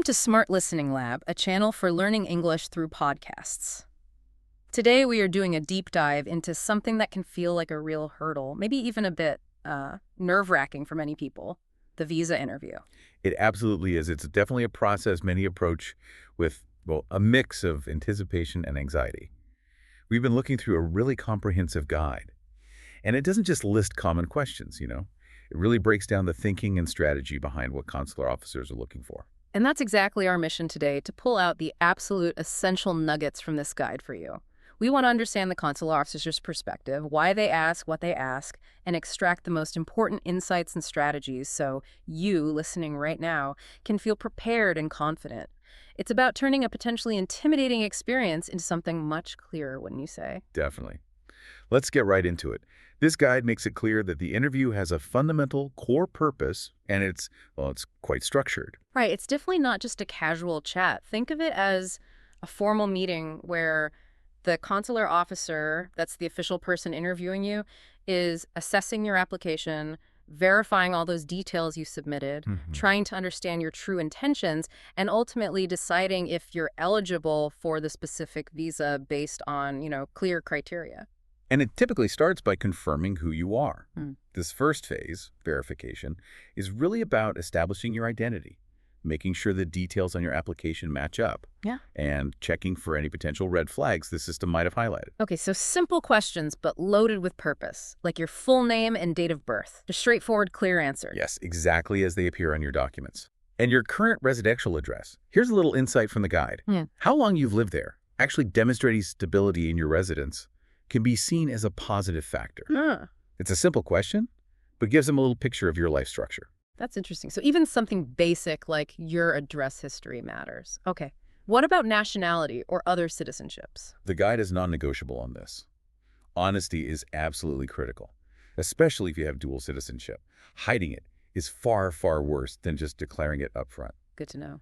to Smart Listening Lab, a channel for learning English through podcasts. Today we are doing a deep dive into something that can feel like a real hurdle, maybe even a bit nerve-wracking for many people, the visa interview. It absolutely is. It's definitely a process many approach with, well, a mix of anticipation and anxiety. We've been looking through a really comprehensive guide. And it doesn't just list common questions, you know. It really breaks down the thinking and strategy behind what consular officers are looking for. And that's exactly our mission today, to pull out the absolute essential nuggets from this guide for you. We want to understand the consular officer's perspective, why they ask what they ask, and extract the most important insights and strategies so you, listening right now, can feel prepared and confident. It's about turning a potentially intimidating experience into something much clearer, wouldn't you say? Definitely. Let's get right into it. This guide makes it clear that the interview has a fundamental core purpose, and it's quite structured. Right, it's definitely not just a casual chat. Think of it as a formal meeting where the consular officer, that's the official person interviewing you, is assessing your application, verifying all those details you submitted, trying to understand your true intentions, and ultimately deciding if you're eligible for the specific visa based on, clear criteria. And it typically starts by confirming who you are. This first phase, verification, is really about establishing your identity, making sure the details on your application match up, and checking for any potential red flags the system might have highlighted. Okay, so simple questions, but loaded with purpose, like your full name and date of birth. Just straightforward, clear answers. Yes, exactly as they appear on your documents. And your current residential address. Here's a little insight from the guide. How long you've lived there, actually demonstrating stability in your residence, can be seen as a positive factor. It's a simple question, but gives them a little picture of your life structure. That's interesting. So even something basic like your address history matters. Okay. What about nationality or other citizenships? The guide is non-negotiable on this. Honesty is absolutely critical, especially if you have dual citizenship. Hiding it is far, far worse than just declaring it up front. Good to know.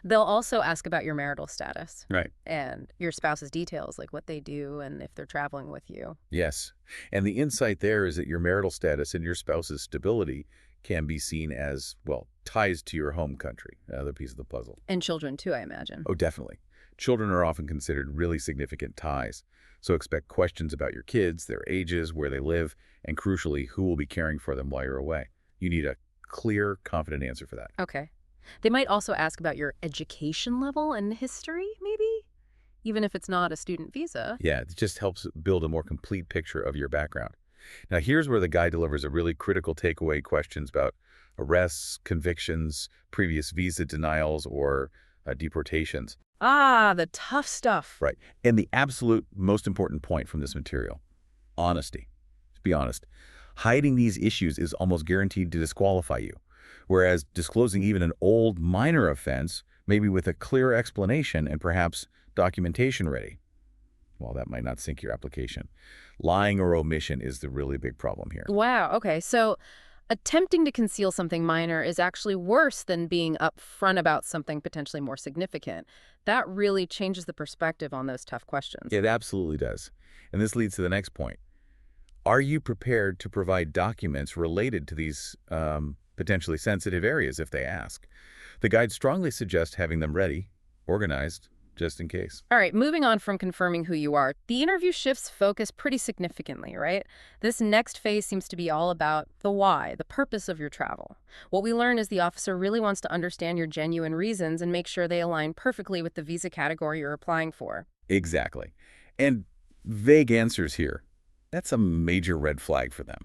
They'll also ask about your marital status. Right. And your spouse's details, like what they do and if they're traveling with you. Yes. And the insight there is that your marital status and your spouse's stability can be seen as, well, ties to your home country, another piece of the puzzle. And children too, I imagine. Oh, definitely. Children are often considered really significant ties. So expect questions about your kids, their ages, where they live, and crucially, who will be caring for them while you're away. You need a clear, confident answer for that. Okay. They might also ask about your education level and history, maybe? Even if it's not a student visa. Yeah, it just helps build a more complete picture of your background. Now, here's where the guide delivers a really critical takeaway: questions about arrests, convictions, previous visa denials, or deportations. Ah, the tough stuff. Right. And the absolute most important point from this material: honesty. To be honest, hiding these issues is almost guaranteed to disqualify you, whereas disclosing even an old minor offense, maybe with a clear explanation and perhaps documentation ready, well, that might not sink your application. Lying or omission is the really big problem here. Wow, okay. So attempting to conceal something minor is actually worse than being upfront about something potentially more significant. That really changes the perspective on those tough questions. It absolutely does. And this leads to the next point. Are you prepared to provide documents related to these potentially sensitive areas if they ask? The guide strongly suggests having them ready, organized, just in case. All right, moving on from confirming who you are, the interview shifts focus pretty significantly, right? This next phase seems to be all about the why, the purpose of your travel. What we learn is the officer really wants to understand your genuine reasons and make sure they align perfectly with the visa category you're applying for. Exactly. And vague answers here, that's a major red flag for them.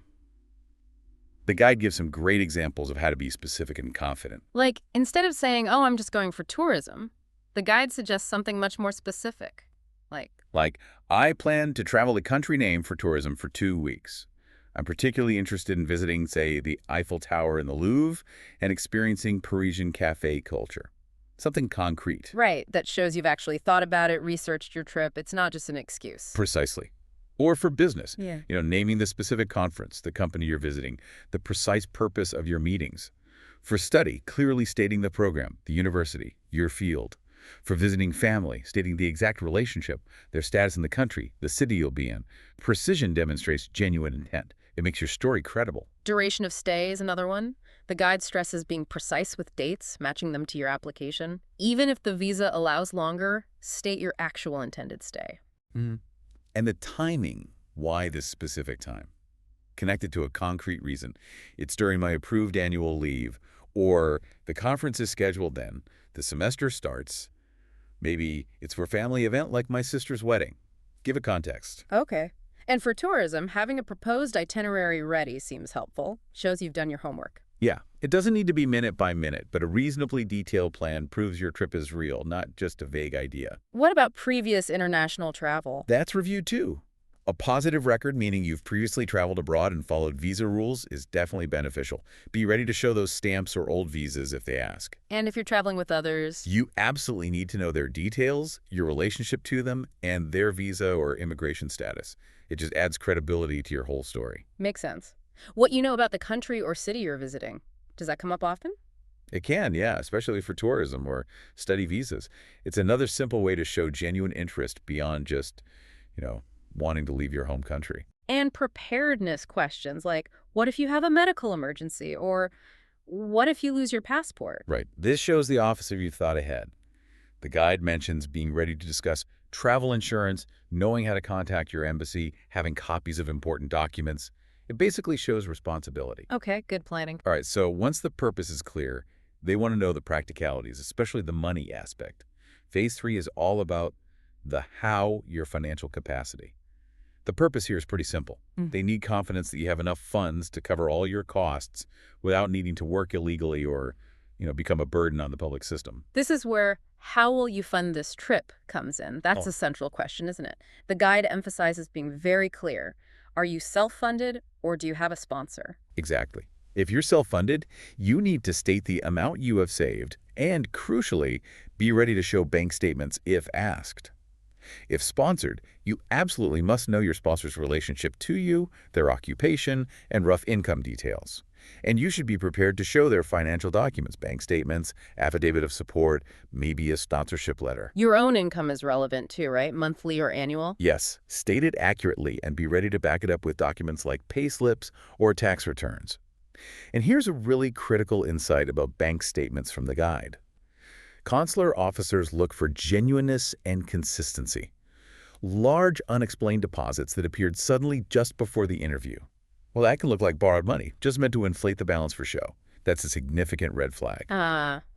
The guide gives some great examples of how to be specific and confident. Like, instead of saying, oh, I'm just going for tourism, the guide suggests something much more specific. Like, I plan to travel the country name for tourism for 2 weeks. I'm particularly interested in visiting, say, the Eiffel Tower and the Louvre and experiencing Parisian cafe culture. Something concrete. Right, that shows you've actually thought about it, researched your trip. It's not just an excuse. Precisely. Or for business, Yeah. Naming the specific conference, the company you're visiting, the precise purpose of your meetings. For study, clearly stating the program, the university, your field. For visiting family, stating the exact relationship, their status in the country, the city you'll be in. Precision demonstrates genuine intent. It makes your story credible. Duration of stay is another one. The guide stresses being precise with dates, matching them to your application. Even if the visa allows longer, state your actual intended stay. Mhm. And the timing, why this specific time? Connected to a concrete reason. It's during my approved annual leave, or the conference is scheduled then, the semester starts, maybe it's for a family event like my sister's wedding. Give it context. Okay. And for tourism, having a proposed itinerary ready seems helpful. Shows you've done your homework. Yeah, it doesn't need to be minute by minute, but a reasonably detailed plan proves your trip is real, not just a vague idea. What about previous international travel? That's reviewed too. A positive record, meaning you've previously traveled abroad and followed visa rules, is definitely beneficial. Be ready to show those stamps or old visas if they ask. And if you're traveling with others? You absolutely need to know their details, your relationship to them, and their visa or immigration status. It just adds credibility to your whole story. Makes sense. What you know about the country or city you're visiting. Does that come up often? It can, yeah, especially for tourism or study visas. It's another simple way to show genuine interest beyond just, wanting to leave your home country. And preparedness questions like, what if you have a medical emergency? Or what if you lose your passport? Right. This shows the officer you've thought ahead. The guide mentions being ready to discuss travel insurance, knowing how to contact your embassy, having copies of important documents. It basically shows responsibility. Okay, good planning. All right, so once the purpose is clear, they want to know the practicalities, especially the money aspect. Phase 3 is all about the how, your financial capacity. The purpose here is pretty simple. They need confidence that you have enough funds to cover all your costs without needing to work illegally or, become a burden on the public system. This is where how will you fund this trip comes in. That's a central question, isn't it? The guide emphasizes being very clear. Are you self-funded or do you have a sponsor? Exactly. If you're self-funded, you need to state the amount you have saved and, crucially, be ready to show bank statements if asked. If sponsored, you absolutely must know your sponsor's relationship to you, their occupation, and rough income details. And you should be prepared to show their financial documents, bank statements, affidavit of support, maybe a sponsorship letter. Your own income is relevant too, right? Monthly or annual? Yes, state it accurately and be ready to back it up with documents like pay slips or tax returns. And here's a really critical insight about bank statements from the guide. Consular officers look for genuineness and consistency. Large unexplained deposits that appeared suddenly just before the interview. Well, that can look like borrowed money, just meant to inflate the balance for show. That's a significant red flag.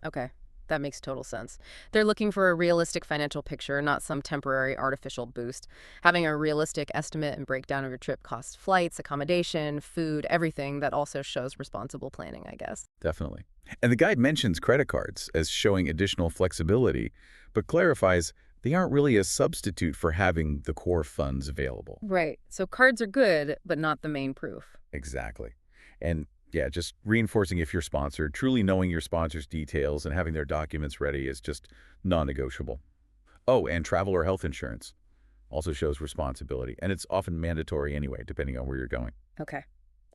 Okay. That makes total sense. They're looking for a realistic financial picture, not some temporary artificial boost. Having a realistic estimate and breakdown of your trip costs flights, accommodation, food, everything. That also shows responsible planning, I guess. Definitely. And the guide mentions credit cards as showing additional flexibility, but clarifies they aren't really a substitute for having the core funds available. Right. So cards are good, but not the main proof. Exactly. And yeah, just reinforcing if you're sponsored, truly knowing your sponsor's details and having their documents ready is just non-negotiable. Oh, and travel or health insurance also shows responsibility, and it's often mandatory anyway, depending on where you're going. Okay.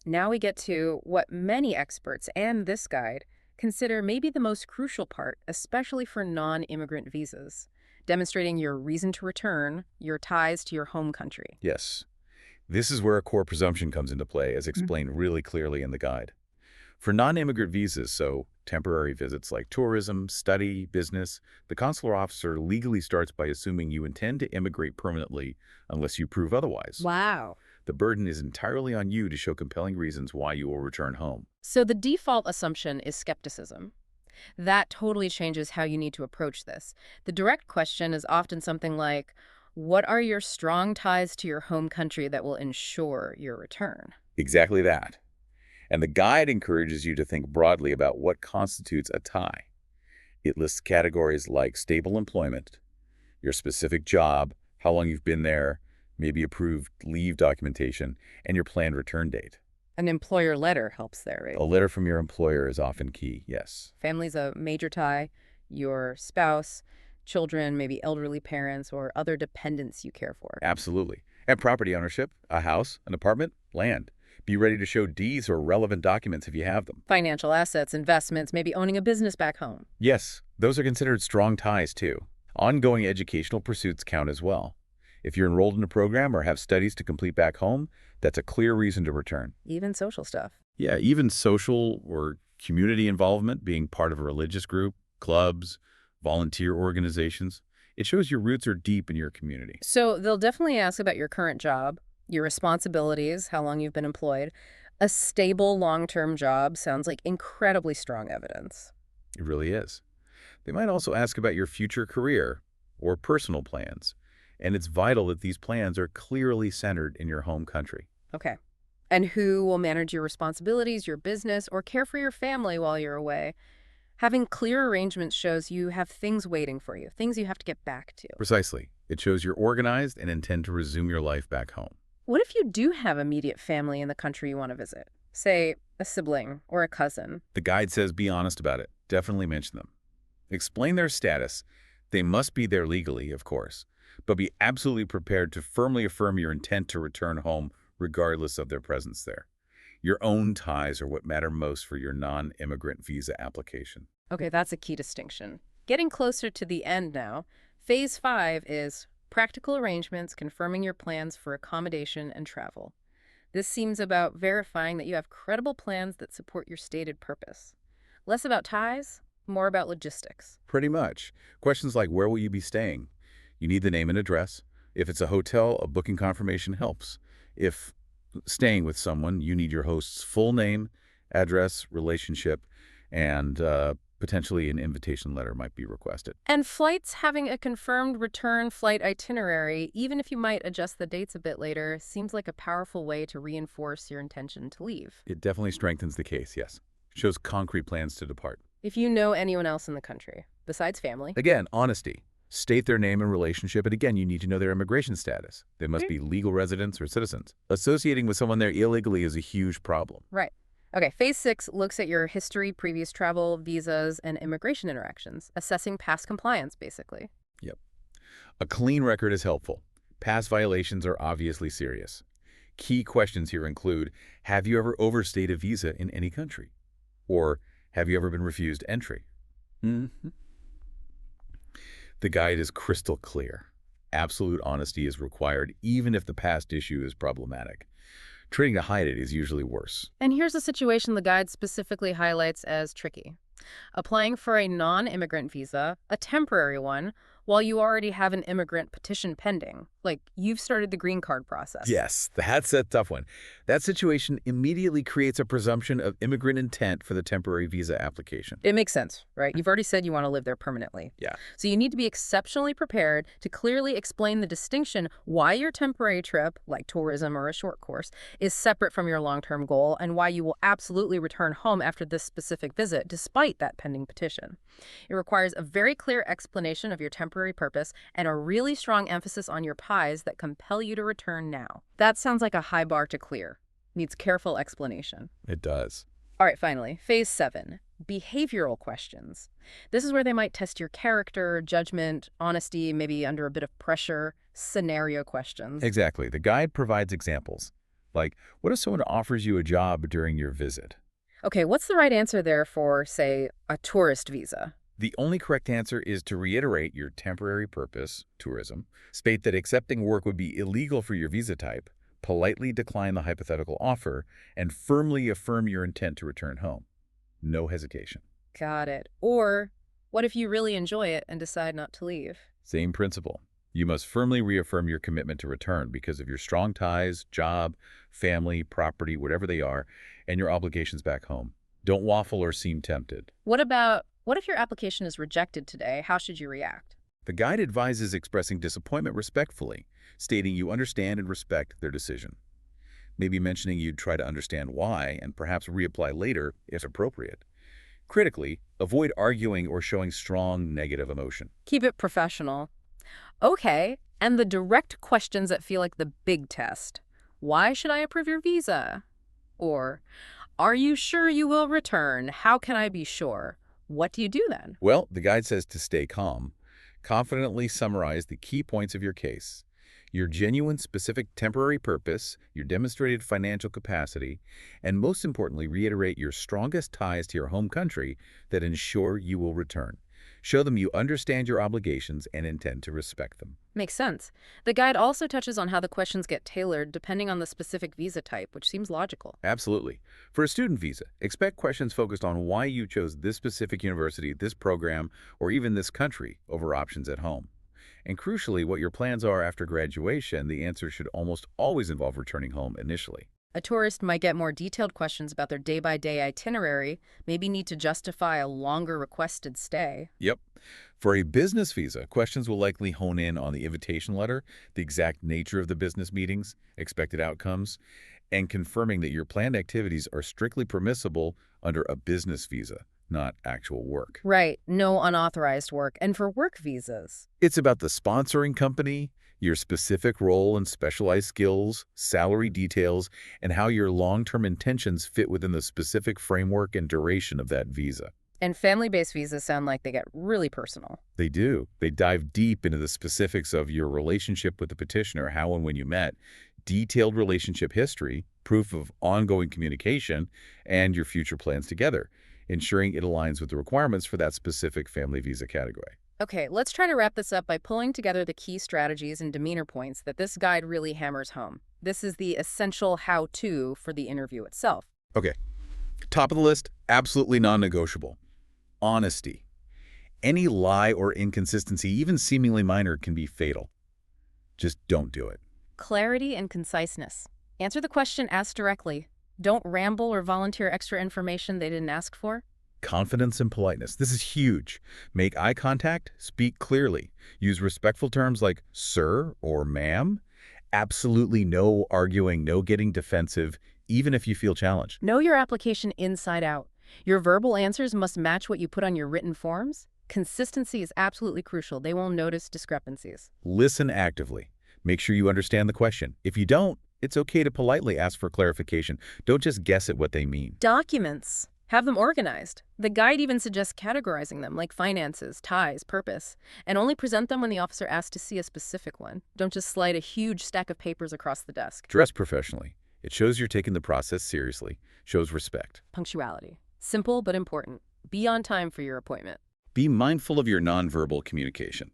Now we get to what many experts and this guide consider maybe the most crucial part, especially for non-immigrant visas, demonstrating your reason to return, your ties to your home country. Yes. This is where a core presumption comes into play, as explained really clearly in the guide. For non-immigrant visas, so temporary visits like tourism, study, business, the consular officer legally starts by assuming you intend to immigrate permanently unless you prove otherwise. Wow. The burden is entirely on you to show compelling reasons why you will return home. So the default assumption is skepticism. That totally changes how you need to approach this. The direct question is often something like, what are your strong ties to your home country that will ensure your return? Exactly that. And the guide encourages you to think broadly about what constitutes a tie. It lists categories like stable employment, your specific job, how long you've been there, maybe approved leave documentation, and your planned return date. An employer letter helps there, right? A letter from your employer is often key, yes. Family's a major tie. Your spouse, children, maybe elderly parents, or other dependents you care for. Absolutely. And property ownership, a house, an apartment, land. Be ready to show deeds or relevant documents if you have them. Financial assets, investments, maybe owning a business back home. Yes, those are considered strong ties too. Ongoing educational pursuits count as well. If you're enrolled in a program or have studies to complete back home, that's a clear reason to return. Even social stuff. Yeah, even social or Community involvement, being part of a religious group, clubs, volunteer organizations. It shows your roots are deep in your community. So they'll definitely ask about your current job, your responsibilities, how long you've been employed. A stable long-term job sounds like incredibly strong evidence. It really is. They might also ask about your future career or personal plans, and it's vital that these plans are clearly centered in your home country. Okay. And who will manage your responsibilities, your business, or care for your family while you're away? Having clear arrangements shows you have things waiting for you, things you have to get back to. Precisely. It shows you're organized and intend to resume your life back home. What if you do have immediate family in the country you want to visit? Say, a sibling or a cousin. The guide says be honest about it. Definitely mention them. Explain their status. They must be there legally, of course, but be absolutely prepared to firmly affirm your intent to return home regardless of their presence there. Your own ties are what matter most for your non-immigrant visa application. Okay, that's a key distinction. Getting closer to the end now, Phase 5 is practical arrangements confirming your plans for accommodation and travel. This seems about verifying that you have credible plans that support your stated purpose. Less about ties, more about logistics. Pretty much. Questions like where will you be staying? You need the name and address. If it's a hotel, a booking confirmation helps. If staying with someone, you need your host's full name, address, relationship, and potentially an invitation letter might be requested. And flights having a confirmed return flight itinerary, even if you might adjust the dates a bit later, seems like a powerful way to reinforce your intention to leave. It definitely strengthens the case, yes. Shows concrete plans to depart. If you know anyone else in the country, besides family. Again, honesty. State their name and relationship, and again, you need to know their immigration status. They must be legal residents or citizens. Associating with someone there illegally is a huge problem. Right. Okay, Phase 6 looks at your history, previous travel, visas, and immigration interactions, assessing past compliance, basically. Yep. A clean record is helpful. Past violations are obviously serious. Key questions here include, have you ever overstayed a visa in any country? Or have you ever been refused entry? The guide is crystal clear. Absolute honesty is required even if the past issue is problematic. Trying to hide it is usually worse. And here's a situation the guide specifically highlights as tricky. Applying for a non-immigrant visa, a temporary one, while you already have an immigrant petition pending. Like, you've started the green card process. Yes, that's a tough one. That situation immediately creates a presumption of immigrant intent for the temporary visa application. It makes sense, right? You've already said you want to live there permanently. Yeah. So you need to be exceptionally prepared to clearly explain the distinction why your temporary trip, like tourism or a short course, is separate from your long-term goal and why you will absolutely return home after this specific visit, despite that pending petition. It requires a very clear explanation of your temporary purpose and a really strong emphasis on your ties that compel you to return now. That sounds like a high bar to clear. Needs careful explanation. It does. All right, finally, Phase 7, behavioral questions. This is where they might test your character, judgment, honesty, maybe under a bit of pressure, scenario questions. Exactly. The guide provides examples. Like, what if someone offers you a job during your visit? Okay, what's the right answer there for, say, a tourist visa? The only correct answer is to reiterate your temporary purpose, tourism, state that accepting work would be illegal for your visa type, politely decline the hypothetical offer, and firmly affirm your intent to return home. No hesitation. Got it. Or, what if you really enjoy it and decide not to leave? Same principle. You must firmly reaffirm your commitment to return because of your strong ties, job, family, property, whatever they are, and your obligations back home. Don't waffle or seem tempted. What if your application is rejected today? How should you react? The guide advises expressing disappointment respectfully, stating you understand and respect their decision. Maybe mentioning you'd try to understand why and perhaps reapply later if appropriate. Critically, avoid arguing or showing strong negative emotion. Keep it professional. Okay, and the direct questions that feel like the big test. Why should I approve your visa? Or, are you sure you will return? How can I be sure? What do you do then? Well, the guide says to stay calm. Confidently summarize the key points of your case. Your genuine specific temporary purpose, your demonstrated financial capacity, and most importantly, reiterate your strongest ties to your home country that ensure you will return. Show them you understand your obligations and intend to respect them. Makes sense. The guide also touches on how the questions get tailored depending on the specific visa type, which seems logical. Absolutely. For a student visa, expect questions focused on why you chose this specific university, this program, or even this country over options at home. And crucially, what your plans are after graduation, the answer should almost always involve returning home initially. A tourist might get more detailed questions about their day-by-day itinerary, maybe need to justify a longer requested stay. Yep. For a business visa, questions will likely hone in on the invitation letter, the exact nature of the business meetings, expected outcomes, and confirming that your planned activities are strictly permissible under a business visa, not actual work. Right, no unauthorized work. And for work visas, It's about the sponsoring company, your specific role and specialized skills, salary details, and how your long-term intentions fit within the specific framework and duration of that visa. and family-based visas sound like they get really personal. They do. They dive deep into the specifics of your relationship with the petitioner, how and when you met, detailed relationship history, proof of ongoing communication, and your future plans together, ensuring it aligns with the requirements for that specific family visa category. Okay, let's try to wrap this up by pulling together the key strategies and demeanor points that this guide really hammers home. This is the essential how-to for the interview itself. Okay, top of the list, absolutely non-negotiable. Honesty. Any lie or inconsistency, even seemingly minor, can be fatal. Just don't do it. Clarity and conciseness. Answer the question asked directly. Don't ramble or volunteer extra information they didn't ask for. Confidence and politeness. This is huge. Make eye contact, speak clearly. Use respectful terms like sir or ma'am. Absolutely no arguing, no getting defensive, even if you feel challenged. Know your application inside out. Your verbal answers must match what you put on your written forms. Consistency is absolutely crucial. They won't notice discrepancies. Listen actively. Make sure you understand the question. If you don't, it's okay to politely ask for clarification. Don't just guess at what they mean. Documents. Have them organized. The guide even suggests categorizing them, like finances, ties, purpose, and only present them when the officer asks to see a specific one. Don't just slide a huge stack of papers across the desk. Dress professionally. It shows you're taking the process seriously, shows respect. Punctuality. Simple but important. Be on time for your appointment. Be mindful of your nonverbal communication.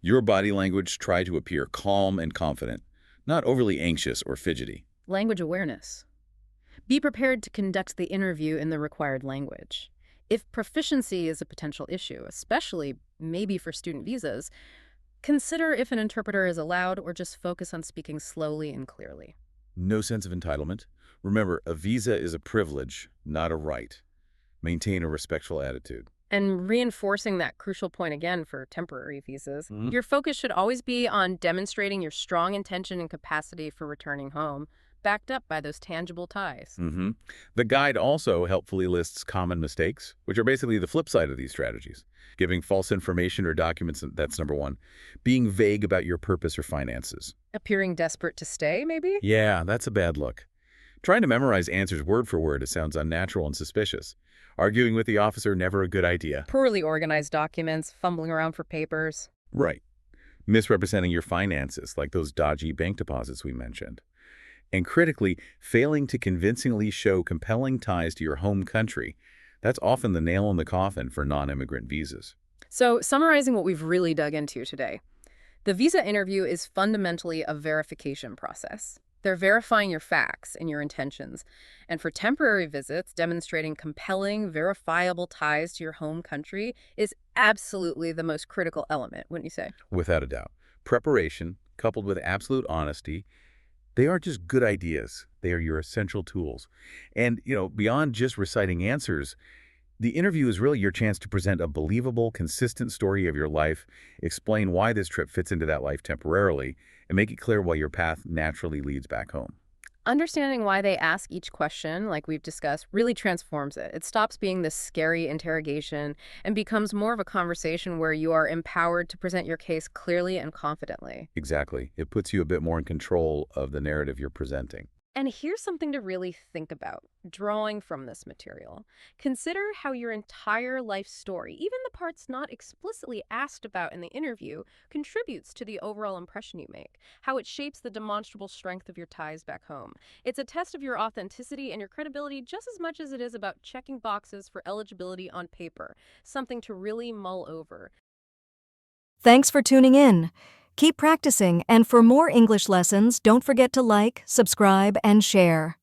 Your body language, try to appear calm and confident, not overly anxious or fidgety. Language awareness. Be prepared to conduct the interview in the required language. If proficiency is a potential issue, especially maybe for student visas, consider if an interpreter is allowed or just focus on speaking slowly and clearly. No sense of entitlement. Remember, a visa is a privilege, not a right. Maintain a respectful attitude. And reinforcing that crucial point again for temporary visas, Mhm. your focus should always be on demonstrating your strong intention and capacity for returning home, backed up by those tangible ties. The guide also helpfully lists common mistakes, which are basically the flip side of these strategies. Giving false information or documents, that's number one. Being vague about your purpose or finances. Appearing desperate to stay, maybe? Yeah, that's a bad look. Trying to memorize answers word for word, it sounds unnatural and suspicious. Arguing with the officer, never a good idea. Poorly organized documents, fumbling around for papers. Right. Misrepresenting your finances, like those dodgy bank deposits we mentioned. And critically, failing to convincingly show compelling ties to your home country. That's often the nail in the coffin for non-immigrant visas. So, summarizing what we've really dug into today, the visa interview is fundamentally a verification process. They're verifying your facts and your intentions. And for temporary visits, demonstrating compelling, verifiable ties to your home country is absolutely the most critical element, wouldn't you say? Without a doubt. Preparation, coupled with absolute honesty, they aren't just good ideas. They are your essential tools. And, beyond just reciting answers, the interview is really your chance to present a believable, consistent story of your life, explain why this trip fits into that life temporarily, and make it clear why your path naturally leads back home. Understanding why they ask each question, like we've discussed, really transforms it. It stops being this scary interrogation and becomes more of a conversation where you are empowered to present your case clearly and confidently. Exactly. It puts you a bit more in control of the narrative you're presenting. And here's something to really think about, drawing from this material. Consider how your entire life story, even the parts not explicitly asked about in the interview, contributes to the overall impression you make, how it shapes the demonstrable strength of your ties back home. It's a test of your authenticity and your credibility just as much as it is about checking boxes for eligibility on paper, something to really mull over. Thanks for tuning in. Keep practicing, and for more English lessons, don't forget to like, subscribe, and share.